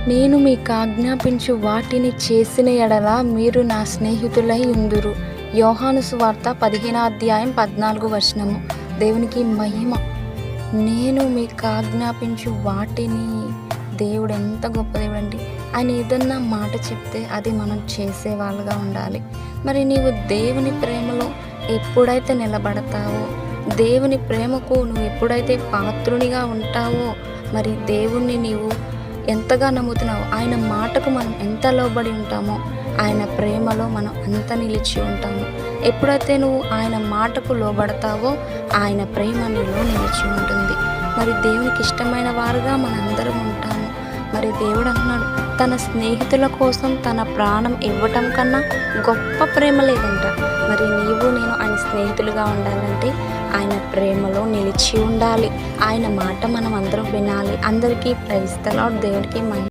నేను మీకు ఆజ్ఞాపించు వాటిని చేసిన ఎడల మీరు నా స్నేహితులై ఉందురు. యోహాను సువార్త 15 అధ్యాయం 14 దేవునికి మహిమ. నేను మీకు ఆజ్ఞాపించు వాటిని. దేవుడు ఎంత గొప్ప దేవుడు అండి. ఆయన ఏదన్నా మాట చెప్తే అది మనం చేసే వాళ్ళుగా ఉండాలి. మరి నీవు దేవుని ప్రేమలో ఎప్పుడైతే నిలబడతావో, దేవుని ప్రేమకు నువ్వు ఎప్పుడైతే పాత్రునిగా ఉంటావో, మరి దేవుణ్ణి నీవు ఎంతగా నమ్ముతున్నావు, ఆయన మాటకు మనం ఎంత లోబడి ఉంటామో ఆయన ప్రేమలో మనం అంత నిలిచి ఉంటాము. ఎప్పుడైతే నువ్వు ఆయన మాటకు లోబడతావో ఆయన ప్రేమ నీలో నిలిచి ఉంటుంది. మరి దేవునికి ఇష్టమైన వారుగా మనందరం ఉంటాము. మరి దేవుడు అంటున్నాడు, తన స్నేహితుల కోసం తన ప్రాణం ఇవ్వటం కన్నా గొప్ప ప్రేమ లేదంట. మరి నీవు నేను ఆయన స్నేహితులుగా ఉండాలంటే ఆయన ప్రేమలో నిలిచి ఉండాలి. ఆయన మాట మనం అందరం వినాలి. అందరికీ ప్రైజ్ ది లార్డ్. దేవుడికి మహిమ.